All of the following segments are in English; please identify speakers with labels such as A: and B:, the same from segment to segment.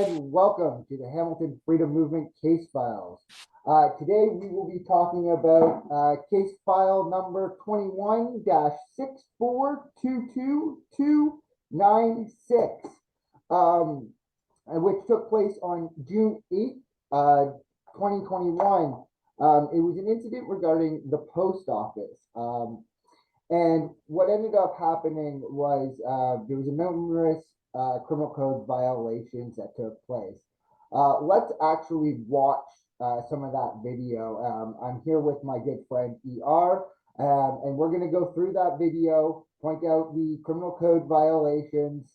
A: and welcome to the Hamilton Freedom Movement case files. Today we will be talking about case file number 21-6422296, which took place on June 8th, 2021. It was an incident regarding the post office. And what ended up happening was there was a numerous criminal code violations that took place. Let's actually watch some of that video. I'm here with my good friend ER, and we're going to go through that video, point out the criminal code violations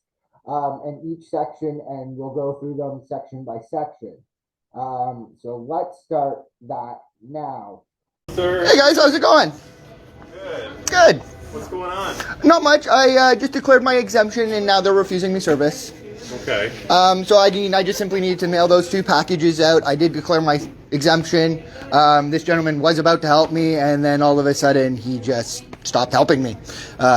A: in each section, and we'll go through them section by section. So let's start that now.
B: Sir.
C: Hey guys, how's it going? Good.
B: What's going on?
C: Not much. I just declared my exemption and now they're refusing me service.
B: Okay.
C: So I just simply needed to mail those 2 packages out. I did declare my exemption. This gentleman was about to help me, and then all of a sudden he just stopped helping me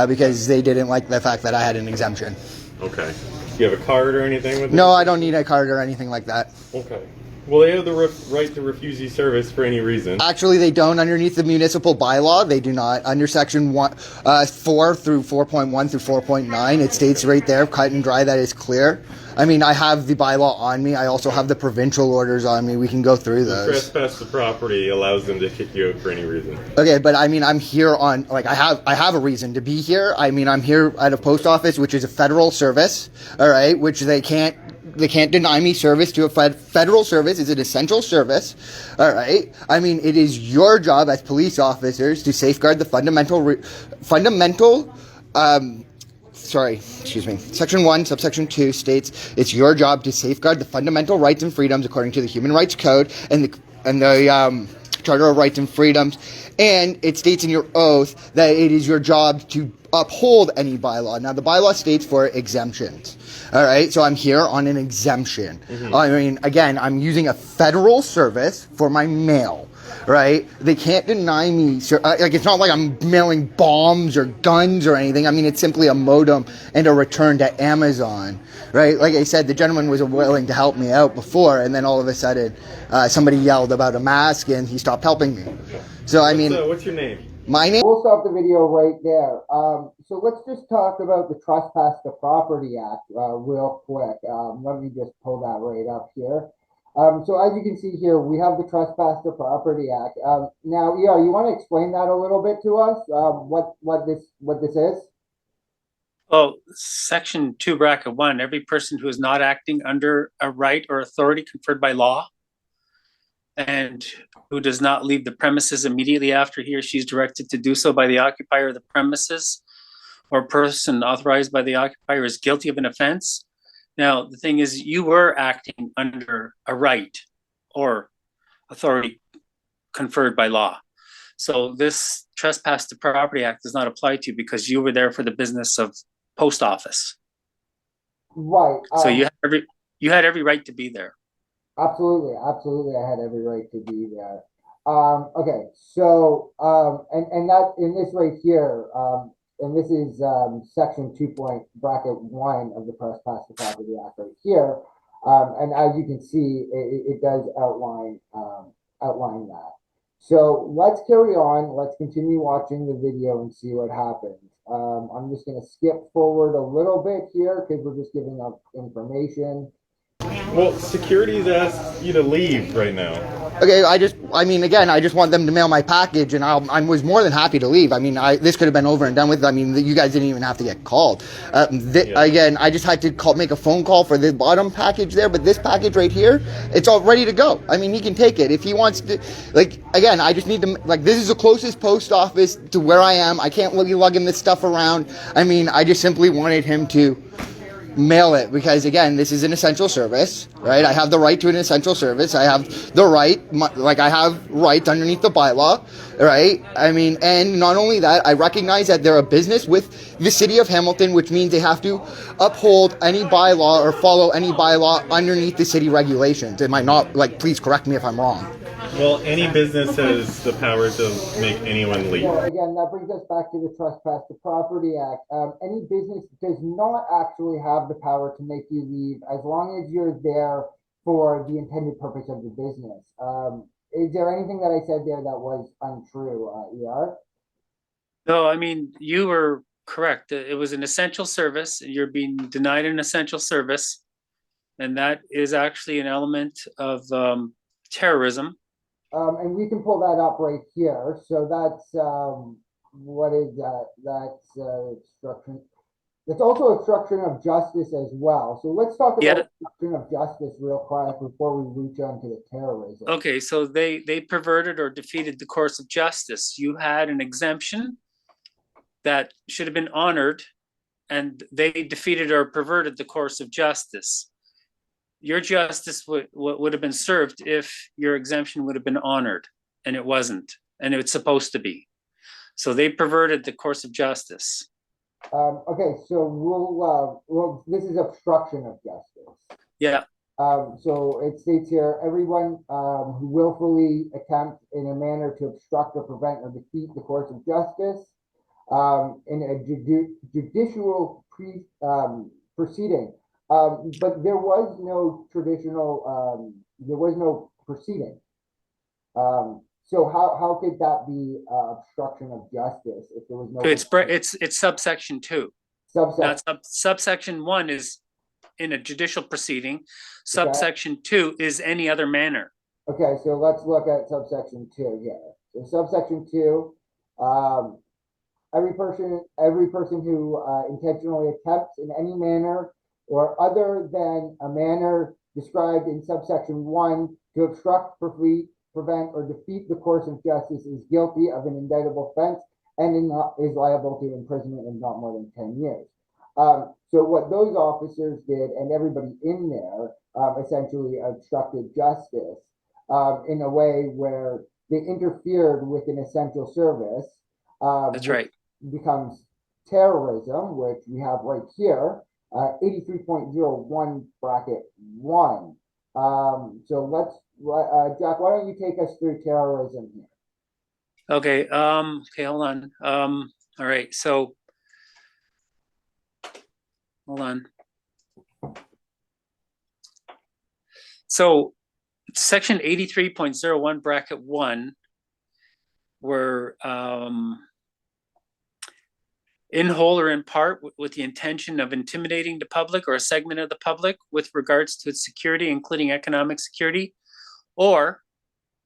C: because they didn't like the fact that I had an exemption.
B: Okay. Do you have a card or anything with you?
C: No, I don't need a card or anything like that.
B: Okay. Well, they have the right to refuse you service for any reason.
C: Actually, they don't. Underneath the municipal bylaw, they do not. Under section 4 through 4.1 through 4.9, it states right there, cut and dry, that is clear. I mean, I have the bylaw on me. I also have the provincial orders on me. We can go through those.
B: Trespass the property allows them to kick you out for any reason.
C: Okay, but I mean, I'm here on, like, I have a reason to be here. I mean, I'm here at a post office, which is a federal service, all right, which they can't deny me service to a federal service. It's an essential service. All right. I mean, it is your job as police officers to safeguard the Section 1, subsection 2 states it's your job to safeguard the fundamental rights and freedoms according to the Human Rights Code and the Charter of Rights and Freedoms. And it states in your oath that it is your job to uphold any bylaw. Now, the bylaw states for exemptions. All right, so I'm here on an exemption. Mm-hmm. I mean, again, I'm using a federal service for my mail, right? They can't deny me, like, it's not like I'm mailing bombs or guns or anything. I mean, it's simply a modem and a return to Amazon, right? Like I said, the gentleman was willing to help me out before, and then all of a sudden, somebody yelled about a mask, and he stopped helping me. So, I mean...
B: what's your name?
C: My name?
A: We'll stop the video right there. So let's just talk about the Trespass the Property Act real quick. Let me just pull that right up here. So as you can see here, we have the Trespass the Property Act. Now, you want to explain that a little bit to us? What this is?
D: Oh, section 2, bracket 1, every person who is not acting under a right or authority conferred by law and who does not leave the premises immediately after he or she is directed to do so by the occupier of the premises or person authorized by the occupier is guilty of an offense. Now, the thing is, you were acting under a right or authority conferred by law. So this Trespass to Property Act does not apply to you because you were there for the business of post office.
A: Right.
D: So you had every right to be there.
A: Absolutely. I had every right to be there. Okay, so and that in this right here, and this is section 2.1 of the Trespass to Property Act right here, and as you can see, it does outline that. So let's carry on. Let's continue watching the video and see what happens. I'm just going to skip forward a little bit here because we're just giving up information.
B: Well, security's asked you to leave right now.
C: Okay, I just want them to mail my package, and I was more than happy to leave. I mean, this could have been over and done with. I mean, you guys didn't even have to get called. Again, I just had to make a phone call for the bottom package there, but this package right here, it's all ready to go. I mean, he can take it if he wants to. Like, again, I just need to, like, this is the closest post office to where I am. I can't be lugging this stuff around. I mean, I just simply wanted him to mail it because, again, this is an essential service, right? I have the right to an essential service. I have the right, I have rights underneath the bylaw, right? I mean, and not only that, I recognize that they're a business with the city of Hamilton, which means they have to uphold any bylaw or follow any bylaw underneath the city regulations. It might not, please correct me if I'm wrong.
B: Well, any business has the power to make anyone leave.
A: Well, again, that brings us back to the Trespass to Property Act. Any business does not actually have the power to make you leave as long as you're there for the intended purpose of the business. Is there anything that I said there that was untrue, ER?
D: No, I mean, you were correct. It was an essential service. You're being denied an essential service. And that is actually an element of terrorism.
A: And we can pull that up right here. So that's, what is that? That's obstruction. It's also obstruction of justice as well. So let's talk about
D: Yeah.
A: obstruction of justice real quick before we reach on to the terrorism.
D: Okay, so they perverted or defeated the course of justice. You had an exemption that should have been honored, and they defeated or perverted the course of justice. Your justice would have been served if your exemption would have been honored, and it wasn't, and it's supposed to be. So they perverted the course of justice.
A: Okay, so well, this is obstruction of justice.
D: Yeah,
A: So it states here, everyone who willfully attempts in a manner to obstruct or prevent or defeat the course of justice in a judicial proceeding. But there was no traditional, there was no proceeding. So how could that be obstruction of justice if there was no?
D: it's subsection 2.
A: Subsection.
D: Now, subsection 1 is in a judicial proceeding. Subsection 2 is any other manner.
A: Okay, so let's look at subsection 2 here. So subsection 2, every person who intentionally attempts in any manner or other than a manner described in subsection 1 to obstruct, prevent, or defeat the course of justice is guilty of an indictable offense and is liable to imprisonment of not more than 10 years. So what those officers did, and everybody in there, essentially obstructed justice in a way where they interfered with an essential service.
D: That's right.
A: Becomes terrorism, which we have right here, 83.01 bracket 1. So let's, Jack, why don't you take us through terrorism here?
D: Okay, okay, hold on. All right, so hold on. So section 83.01 bracket 1 were in whole or in part with the intention of intimidating the public or a segment of the public with regards to its security, including economic security, or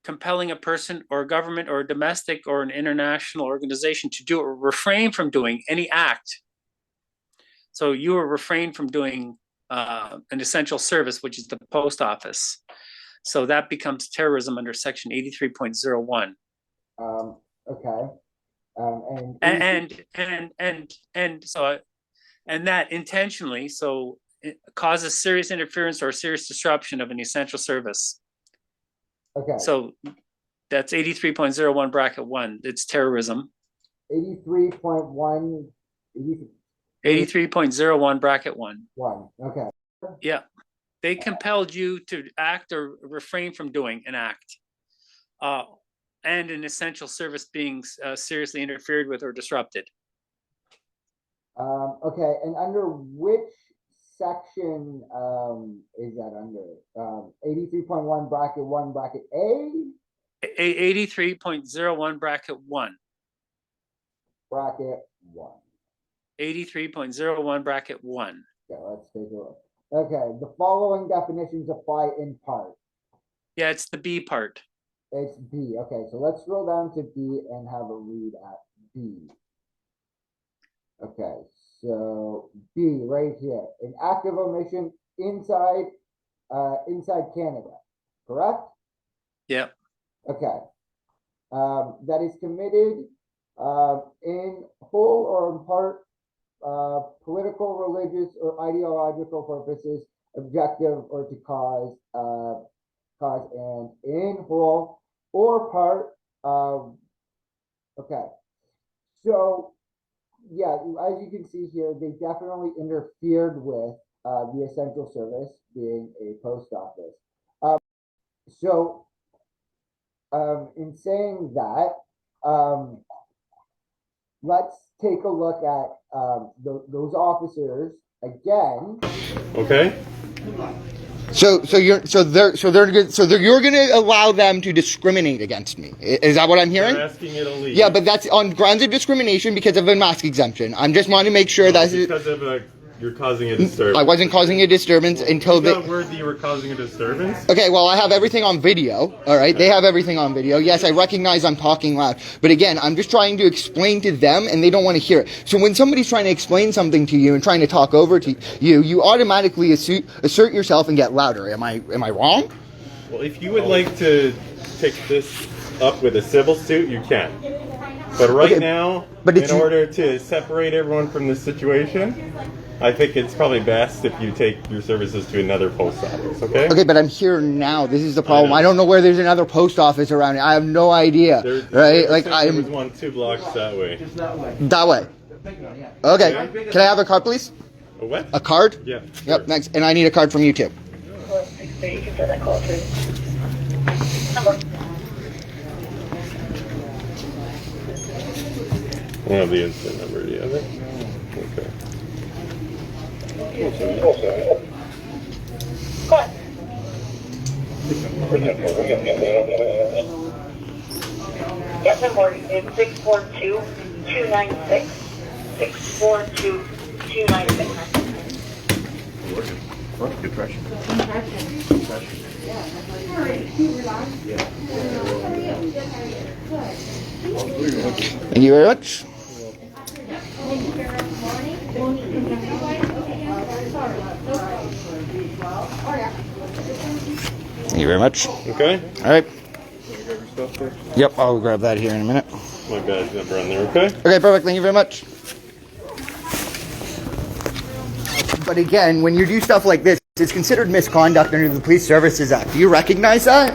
D: compelling a person or a government or a domestic or an international organization to do or refrain from doing any act. So you are refrained from doing an essential service, which is the post office. So that becomes terrorism under section 83.01.
A: Okay.
D: And that intentionally, so it causes serious interference or serious disruption of an essential service.
A: Okay.
D: So that's 83.01 bracket 1. It's terrorism.
A: 83.1.
D: 83.01 bracket 1.
A: Okay.
D: Yeah. They compelled you to act or refrain from doing an act. And an essential service being seriously interfered with or disrupted.
A: Okay, and under which section is that under? 83.1 bracket 1 bracket A?
D: 83.01 bracket 1.
A: Bracket 1.
D: 83.01 bracket 1.
A: Okay, let's take a look. Okay, the following definitions apply in part.
D: Yeah, it's the B part.
A: It's B. Okay, so let's scroll down to B and have a read at B. Okay, so B right here, an act of omission inside Canada, correct?
D: Yep.
A: Okay. That is committed in whole or in part political, religious, or ideological purposes, objective or to cause and in whole or part of, okay. So yeah, as you can see here, they definitely interfered with the essential service being a post office. So in saying that, let's take a look at those officers again.
B: Okay.
C: So you're gonna allow them to discriminate against me. Is that what I'm hearing?
B: They're asking you to leave.
C: Yeah, but that's on grounds of discrimination because of a mask exemption. I'm just wanting to make sure that
B: because of you're causing a disturbance.
C: I wasn't causing a disturbance until
B: You
C: the.
B: got word that you were causing a disturbance.
C: Okay, well, I have everything on video. All right, they have everything on video. Yes, I recognize I'm talking loud, but again, I'm just trying to explain to them, and they don't want to hear it. So when somebody's trying to explain something to you and trying to talk over to you, you automatically assert yourself and get louder. Am I wrong?
B: Well, if you would like to take this up with a civil suit, you can. But right
C: Okay,
B: now,
C: but
B: in order to separate everyone from this situation, I think it's probably best if you take your services to another post office, okay?
C: Okay, but I'm here now. This is the problem.
B: know.
C: I don't know where there's another post office around here. I have no idea. Right? Like
B: there was
C: I'm
B: one 2 blocks that way.
C: that way. Okay. Can I have a card, please?
B: A what?
C: A card?
B: Yeah.
C: Yep.
B: sure.
C: Next, and I need a card from you too.
B: I don't have the instant number. Do you have it? Okay.
E: Yes, I'm working. It's 642-296. 642-296.
F: Good pressure.
C: Thank you very much. Thank you very much.
B: Okay.
C: All right.
B: Stuff there?
C: Yep, I'll grab that here in a minute.
B: My badge number on there, okay?
C: Okay, perfect. Thank you very much. But again, when you do stuff like this, it's considered misconduct under the Police Services Act. Do you recognize that?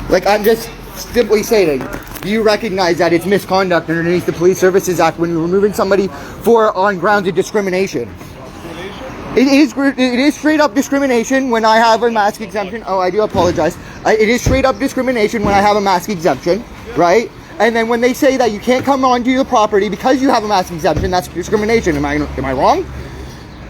C: Like, I'm just simply stating, do you recognize that it's misconduct underneath the Police Services Act when you're removing somebody on grounds of discrimination? It is straight up discrimination when I have a mask exemption. Oh, I do apologize. It is straight up discrimination when I have a mask exemption, right? And then when they say that you can't come onto the property because you have a mask exemption, that's discrimination. Am I wrong?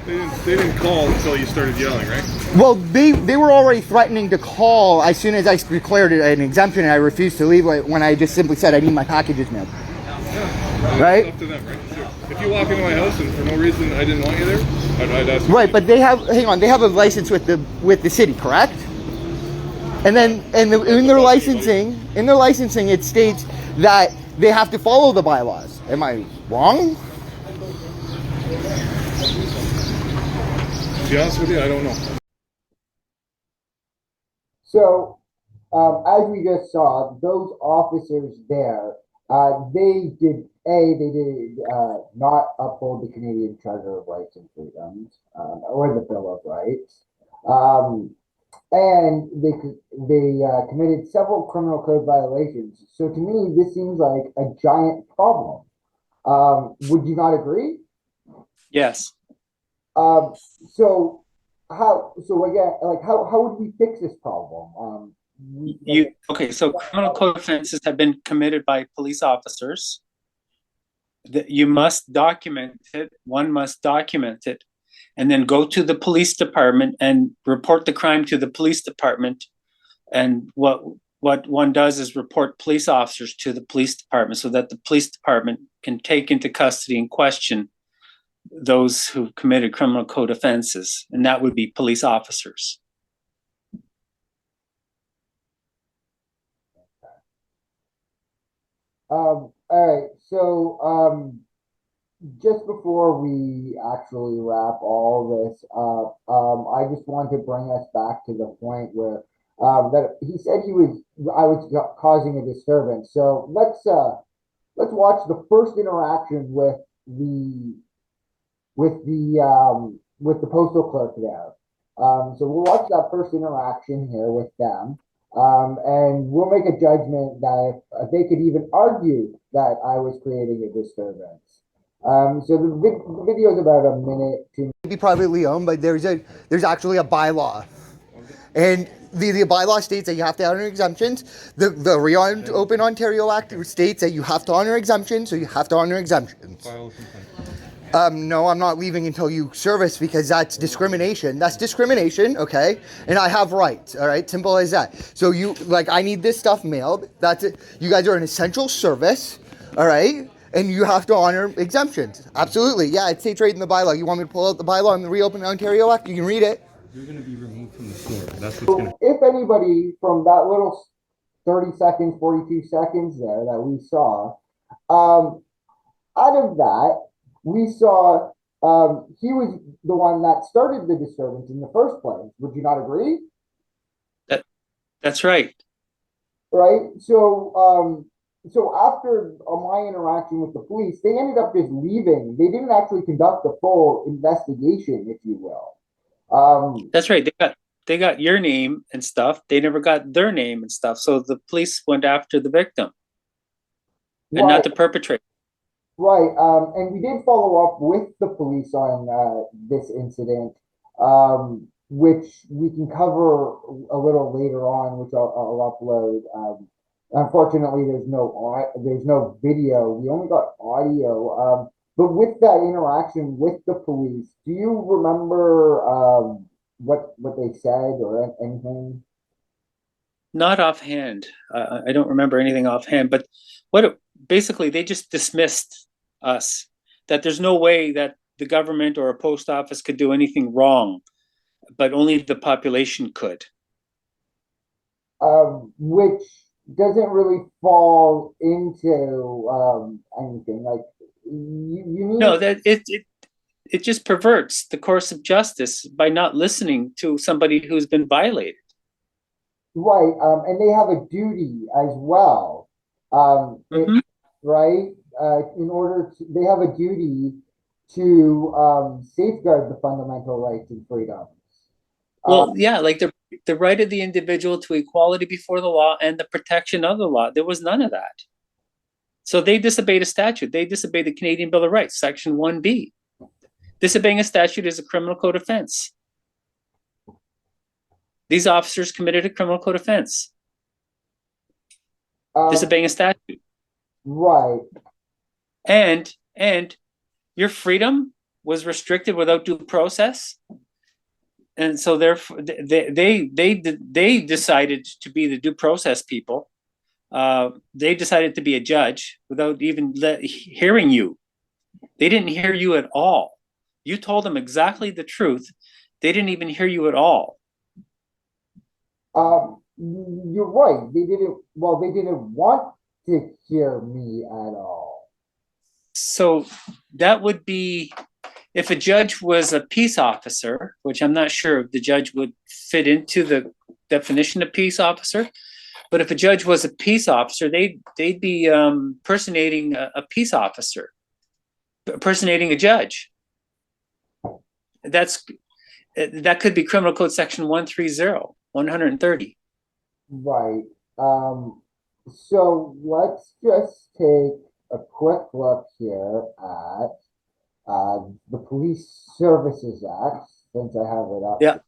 F: They didn't call until you started yelling, right?
C: Well, they were already threatening to call as soon as I declared it an exemption and I refused to leave when I just simply said I need my packages mailed. Right?
F: It's up to them, right? So if you walk into my house and for no reason I didn't want you there, I'd ask you.
C: Right, but they have a license with the city, correct? And then in their licensing it states that they have to follow the bylaws. Am I wrong?
F: To be honest with you, I don't know.
A: So, as we just saw, those officers there, they did not uphold the Canadian Charter of Rights and Freedoms, or the Bill of Rights, and they committed several criminal code violations. So to me, this seems like a giant problem. Would you not agree?
D: Yes.
A: So again, like how would we fix this problem?
D: So criminal code offenses have been committed by police officers. You must document it. One must document it, and then go to the police department and report the crime to the police department. And what one does is report police officers to the police department so that the police department can take into custody and question those who committed criminal code offenses, and that would be police officers.
A: All right. So, just before we actually wrap all this up, I just want to bring us back to the point where that he said I was causing a disturbance. So let's watch the first interaction with the postal clerk there. So we'll watch that first interaction here with them. And we'll make a judgment that if they could even argue that I was creating a disturbance. So the video is about a minute to
C: Be privately owned, but there's actually a bylaw, and the bylaw states that you have to honor exemptions. The Reopen Ontario Act states that you have to honor exemptions, so you have to honor exemptions.
F: File a complaint.
C: No, I'm not leaving until you service because that's discrimination. That's discrimination, okay? And I have rights, all right? Simple as that. So I need this stuff mailed. That's it. You guys are an essential service, all right? And you have to honor exemptions. Absolutely. Yeah, it states right in the bylaw. You want me to pull out the bylaw and the Reopen Ontario Act? You can read it.
F: You're going to be removed from the floor. That's what's
A: So
F: going to.
A: if anybody from that little 30 seconds, 42 seconds there that we saw, out of that, we saw he was the one that started the disturbance in the first place. Would you not agree?
D: That's right.
A: Right. So so after my interaction with the police, they ended up just leaving. They didn't actually conduct a full investigation, if you will.
D: That's right. They got your name and stuff. They never got their name and stuff. So the police went after the victim and not the perpetrator.
A: Right. And we did follow up with the police on this incident, which we can cover a little later on, which I'll upload. Unfortunately, there's no video. We only got audio. But with that interaction with the police, do you remember what they said or anything?
D: Not offhand. I don't remember anything offhand. But basically, they just dismissed us. That there's no way that the government or a post office could do anything wrong, but only the population could.
A: Which doesn't really fall into anything. Like you need.
D: No, that it just perverts the course of justice by not listening to somebody who's been violated.
A: Right, and they have a duty as well. Right, in order to, they have a duty to safeguard the fundamental rights and freedoms.
D: Well, yeah, like the right of the individual to equality before the law and the protection of the law. There was none of that. So they disobeyed a statute. They disobeyed the Canadian Bill of Rights, Section 1B. Disobeying a statute is a criminal code offense. These officers committed a criminal code offense. Disobeying a statute.
A: Right.
D: And your freedom was restricted without due process. And so therefore they decided to be the due process people. They decided to be a judge without even hearing you. They didn't hear you at all. You told them exactly the truth. They didn't even hear you at all.
A: You're right. They didn't want to hear me at all.
D: So that would be if a judge was a peace officer, which I'm not sure if the judge would fit into the definition of peace officer, but if a judge was a peace officer, they'd be personating a peace officer, personating a judge. That could be Criminal Code Section 130. Right.
A: So let's just take a quick look here at the Police Services Act, since I have it up.
D: Yeah.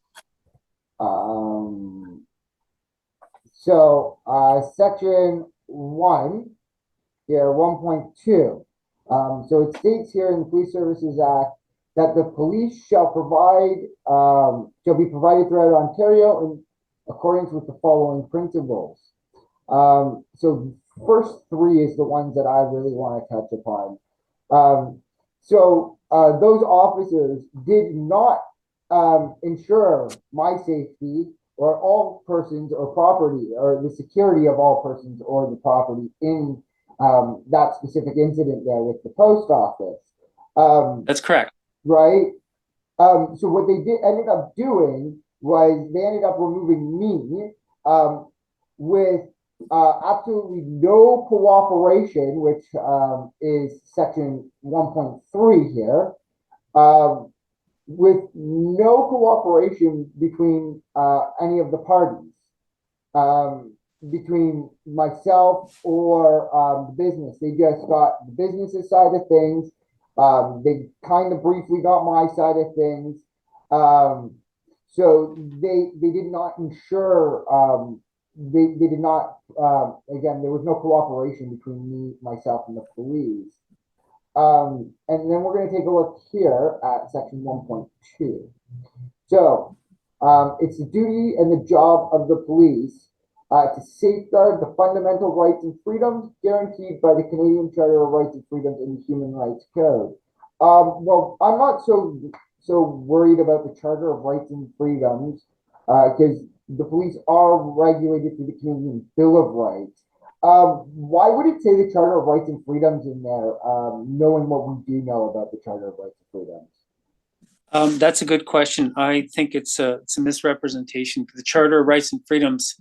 A: So Section 1 here, 1.2. So it states here in the Police Services Act that the police shall be provided throughout Ontario in accordance with the following principles. So first three is the ones that I really want to touch upon. So those officers did not ensure my safety or all persons or property or the security of all persons or the property in that specific incident there with the post office.
D: That's correct.
A: Right. So what they ended up doing was they ended up removing me with absolutely no cooperation, which is Section 1.3 here, with no cooperation between any of the parties, between myself or the business. They just got the business's side of things. They kind of briefly got my side of things. So they did not ensure, they did not, again, there was no cooperation between me, myself, and the police. And then we're going to take a look here at section 1.2. So it's the duty and the job of the police to safeguard the fundamental rights and freedoms guaranteed by the Canadian Charter of Rights and Freedoms and the Human Rights Code. Well, I'm not so worried about the Charter of Rights and Freedoms because the police are regulated through the Canadian Bill of Rights. Why would it say the Charter of Rights and Freedoms in there, knowing what we do know about the Charter of Rights and Freedoms?
D: That's a good question. I think it's a misrepresentation. The Charter of Rights and Freedoms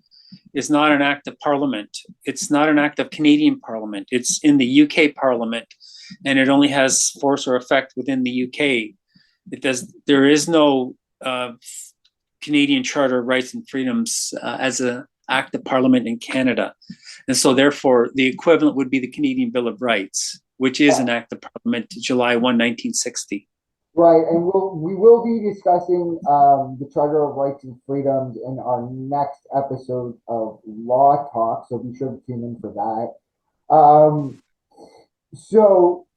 D: is not an act of Parliament. It's not an act of Canadian Parliament. It's in the UK Parliament, and it only has force or effect within the UK. There is no Canadian Charter of Rights and Freedoms as an act of Parliament in Canada. And so therefore, the equivalent would be the Canadian Bill of Rights, which is an act of Parliament July 1, 1960.
A: Right, and we will be discussing the Charter of Rights and Freedoms in our next episode of Law Talk, so be sure to tune in for that.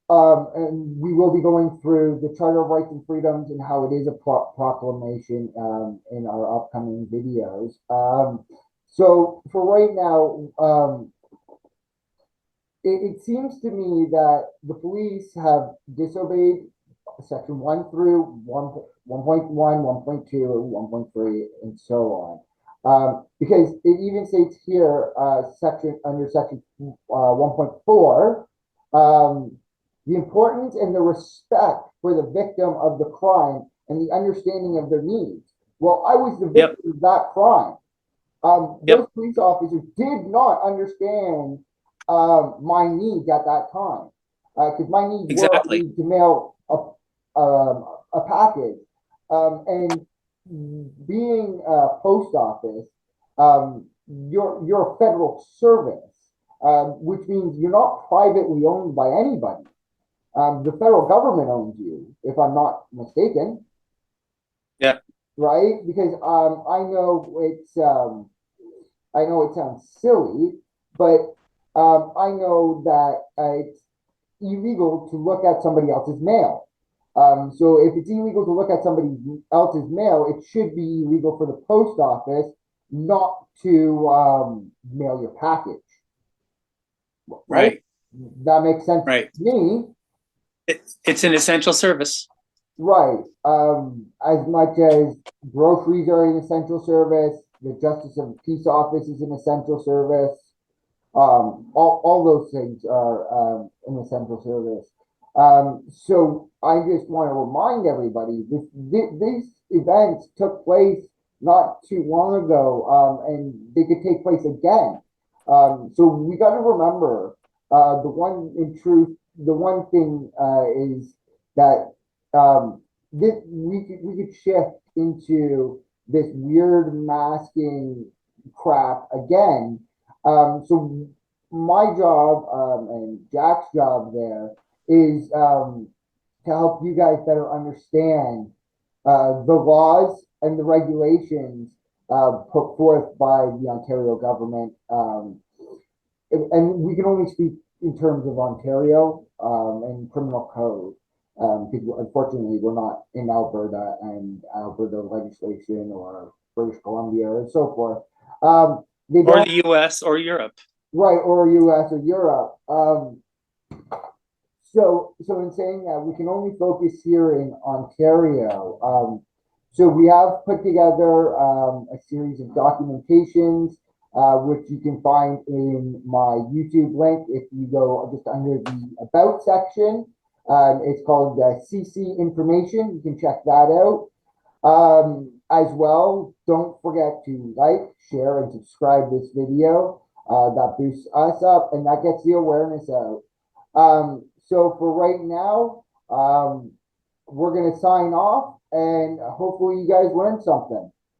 A: And we will be going through the Charter of Rights and Freedoms and how it is a proclamation in our upcoming videos. So for right now, it seems to me that the police have disobeyed section 1 through 1.1, 1.2, 1.3, and so on. Because it even states here, under section 1.4, the importance and the respect for the victim of the crime and the understanding of their needs. Well, I was the victim of that crime. Those police officers did not understand my needs at that time, because my needs were to mail a package, and being a post office, you're a federal service, which means you're not privately owned by anybody. The federal government owns you, if I'm not mistaken.
D: Yeah.
A: Right? Because I know it sounds silly, but I know that it's illegal to look at somebody else's mail. So if it's illegal to look at somebody else's mail, it should be illegal for the post office not to mail your package.
D: Right.
A: That makes sense
D: to
A: me.
D: It's an essential service.
A: Right. As much as groceries are an essential service, the Justice of the Peace Office is an essential service. All those things are an essential service. So I just want to remind everybody these events took place not too long ago, and they could take place again. So we got to remember the one thing is that we could shift into this weird masking crap again. So my job and Jack's job there is to help you guys better understand the laws and the regulations put forth by the Ontario government. And we can only speak in terms of Ontario and criminal code. Because unfortunately, we're not in Alberta and Alberta legislation or British Columbia and so forth.
D: Or the US or Europe.
A: Right, or US or Europe. So in saying that, we can only focus here in Ontario. So we have put together a series of documentations, which you can find in my YouTube link. If you go just under the About section, it's called CC Information. You can check that out. As well, don't forget to like, share, and subscribe this video. That boosts us up and that gets the awareness out. So for right now, we're going to sign off and hopefully you guys learned something.